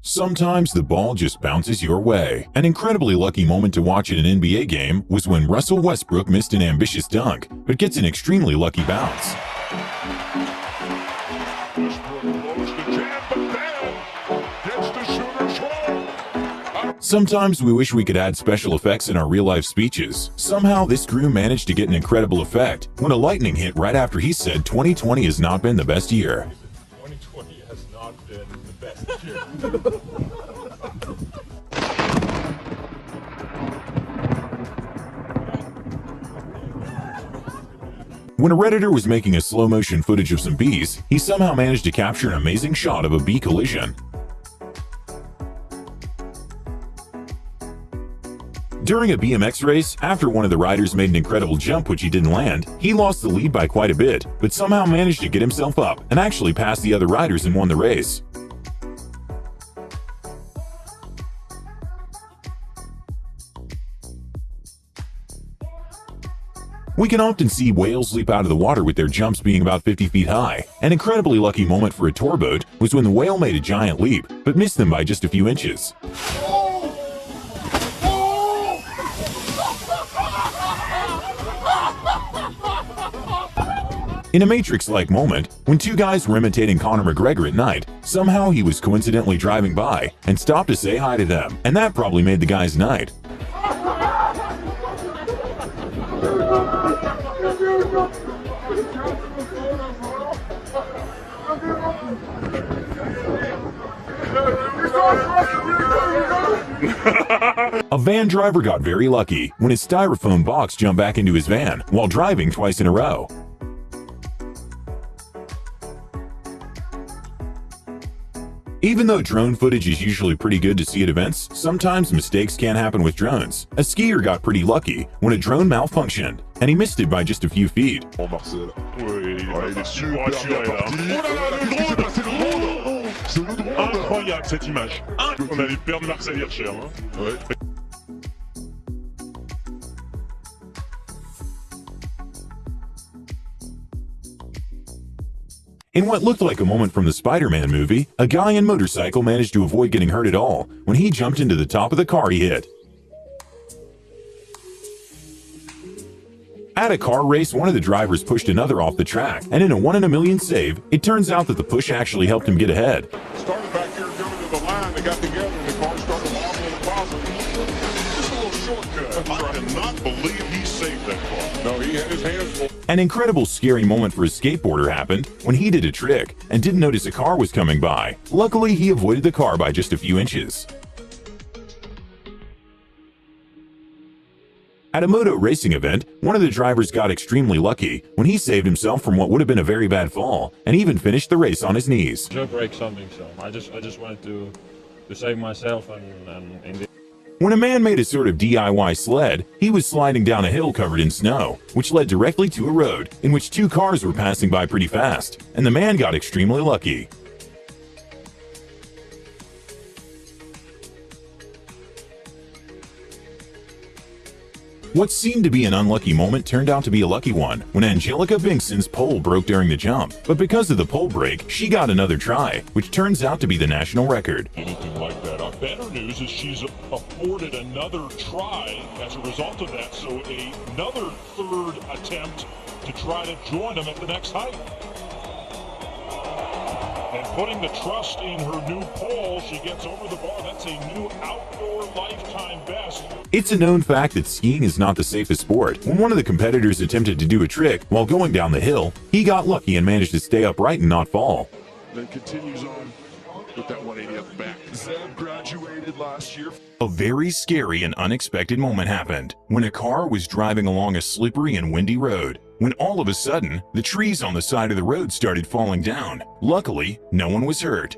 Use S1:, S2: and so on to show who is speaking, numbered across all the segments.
S1: Sometimes the ball just bounces your way. An incredibly lucky moment to watch at an NBA game was when Russell Westbrook missed an ambitious dunk, but gets an extremely lucky bounce. Sometimes we wish we could add special effects in our real-life speeches. Somehow this crew managed to get an incredible effect when a lightning hit right after he said 2020 has not been the best year.
S2: 2020 has not been the best year.
S1: When a Redditor was making a slow-motion footage of some bees, he somehow managed to capture an amazing shot of a bee collision. During a BMX race, after one of the riders made an incredible jump which he didn't land, he lost the lead by quite a bit, but somehow managed to get himself up and actually passed the other riders and won the race. We can often see whales leap out of the water with their jumps being about 50 feet high. An incredibly lucky moment for a tour boat was when the whale made a giant leap, but missed them by just a few inches. In a Matrix-like moment, when two guys were imitating Conor McGregor at night, somehow he was coincidentally driving by and stopped to say hi to them, and that probably made the guy's night. A van driver got very lucky when his styrofoam box jumped back into his van while driving twice in a row. Even though drone footage is usually pretty good to see at events, sometimes mistakes can happen with drones. A skier got pretty lucky when a drone malfunctioned, and he missed it by just a few feet.
S2: Oh Marcel. Oui, il est super rassuré là. Oh là là, le drone, c'est le drone. C'est le drone. Incroyable cette image. On allait perdre Marcel Hirscher. Hein. Ouais.
S1: In what looked like a moment from the Spider-Man movie, a guy in motorcycle managed to avoid getting hurt at all when he jumped into the top of the car he hit. At a car race, one of the drivers pushed another off the track, and in a 1 in a million save, it turns out that the push actually helped him get ahead.
S2: Started back here going to the line, they got together and the car started wobbling and wobbling. Just a little shortcut. I cannot believe he saved that car. No, he had his hands full.
S1: An incredible scary moment for a skateboarder happened when he did a trick and didn't notice a car was coming by. Luckily, he avoided the car by just a few inches. At a moto racing event, one of the drivers got extremely lucky when he saved himself from what would have been a very bad fall and even finished the race on his knees.
S3: I break something, so I just wanted to save myself and in the
S1: When a man made a sort of DIY sled, he was sliding down a hill covered in snow, which led directly to a road in which two cars were passing by pretty fast, and the man got extremely lucky. What seemed to be an unlucky moment turned out to be a lucky one when Angelica Bingson's pole broke during the jump, but because of the pole break, she got another try, which turns out to be the national record.
S2: Anything like that. Better news is she's afforded another try as a result of that, so another third attempt to try to join them at the next height. And putting the trust in her new pole, she gets over the bar. That's a new outdoor lifetime best.
S1: It's a known fact that skiing is not the safest sport. When one of the competitors attempted to do a trick while going down the hill, he got lucky and managed to stay upright and not fall.
S2: Then continues on with that 180 up the back. Zeb graduated last year.
S1: A very scary and unexpected moment happened when a car was driving along a slippery and windy road, when all of a sudden, the trees on the side of the road started falling down. Luckily, no one was hurt.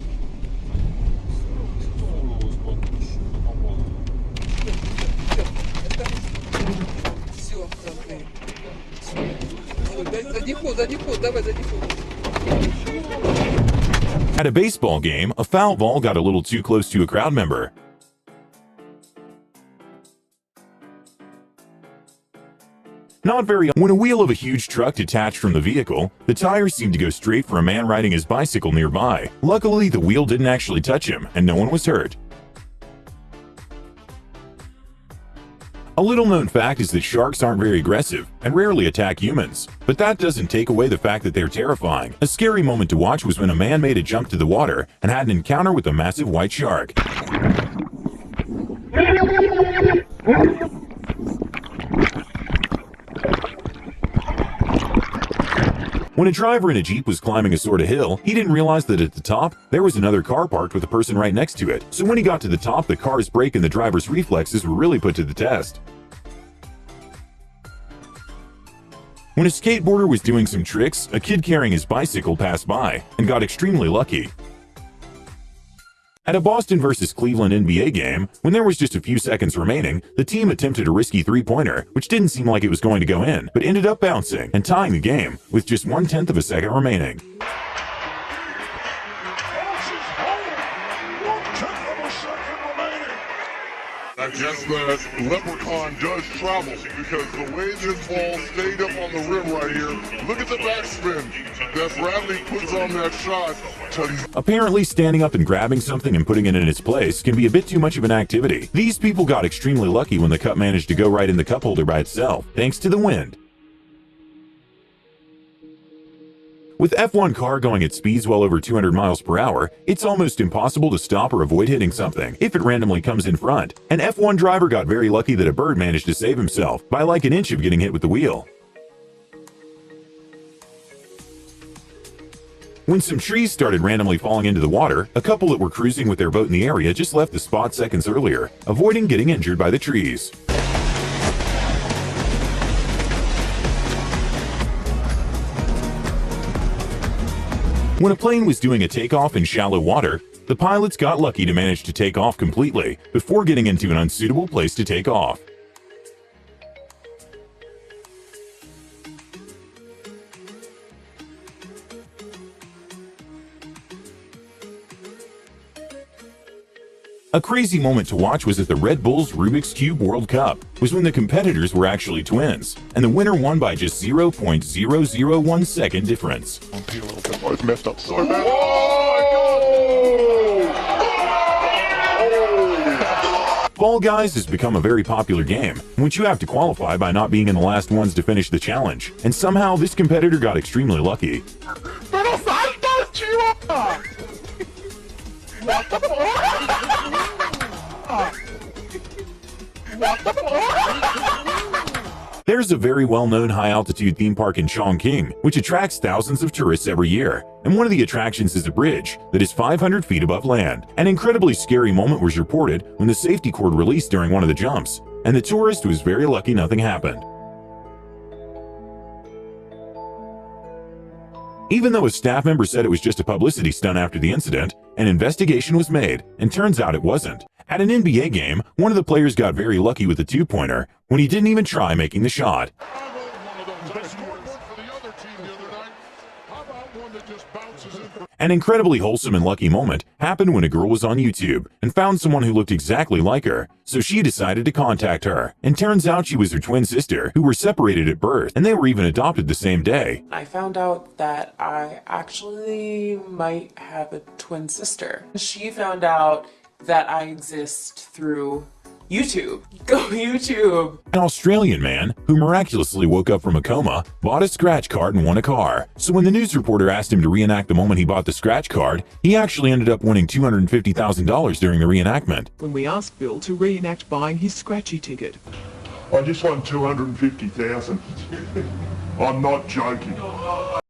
S1: At a baseball game, a foul ball got a little too close to a crowd member. Not very. When a wheel of a huge truck detached from the vehicle, the tires seemed to go straight for a man riding his bicycle nearby. Luckily, the wheel didn't actually touch him, and no one was hurt. A little-known fact is that sharks aren't very aggressive and rarely attack humans. But that doesn't take away the fact that they're terrifying. A scary moment to watch was when a man made a jump to the water and had an encounter with a massive white shark. When a driver in a Jeep was climbing a sort of hill, he didn't realize that at the top, there was another car parked with a person right next to it. So when he got to the top, the car's brake and the driver's reflexes were really put to the test. When a skateboarder was doing some tricks, a kid carrying his bicycle passed by and got extremely lucky. At a Boston vs. Cleveland NBA game, when there was just a few seconds remaining, the team attempted a risky three-pointer, which didn't seem like it was going to go in, but ended up bouncing and tying the game with just 1/10 of a second remaining.
S4: I guess that leprechaun does travel because the way this ball stayed up on the rim right here, look at the backspin that Bradley puts on that shot.
S1: Apparently, standing up and grabbing something and putting it in its place can be a bit too much of an activity. These people got extremely lucky when the cup managed to go right in the cup holder by itself, thanks to the wind. With F1 car going at speeds well over 200 miles per hour, it's almost impossible to stop or avoid hitting something if it randomly comes in front. An F1 driver got very lucky that a bird managed to save himself by like an inch of getting hit with the wheel. When some trees started randomly falling into the water, a couple that were cruising with their boat in the area just left the spot seconds earlier, avoiding getting injured by the trees. When a plane was doing a takeoff in shallow water, the pilots got lucky to manage to take off completely before getting into an unsuitable place to take off. A crazy moment to watch was at the Red Bull's Rubik's Cube World Cup, was when the competitors were actually twins, and the winner won by just 0.001 second difference.
S4: It's messed up so bad.
S1: Fall Guys has become a very popular game, in which you have to qualify by not being in the last ones to finish the challenge, and somehow this competitor got extremely lucky. There's a very well-known high-altitude theme park in Chongqing, which attracts thousands of tourists every year, and one of the attractions is a bridge that is 500 feet above land. An incredibly scary moment was reported when the safety cord released during one of the jumps, and the tourist was very lucky nothing happened. Even though a staff member said it was just a publicity stunt after the incident, an investigation was made, and turns out it wasn't. At an NBA game, one of the players got very lucky with a two-pointer when he didn't even try making the shot. An incredibly wholesome and lucky moment happened when a girl was on YouTube and found someone who looked exactly like her, so she decided to contact her. And turns out she was her twin sister, who were separated at birth, and they were even adopted the same day.
S5: I found out that I actually might have a twin sister. She found out that I exist through YouTube. Go YouTube!
S1: An Australian man, who miraculously woke up from a coma, bought a scratch card and won a car. So when the news reporter asked him to reenact the moment he bought the scratch card, he actually ended up winning $250,000 during the reenactment.
S6: When we asked Bill to reenact buying his scratchy ticket.
S4: I just won $250,000. I'm not joking.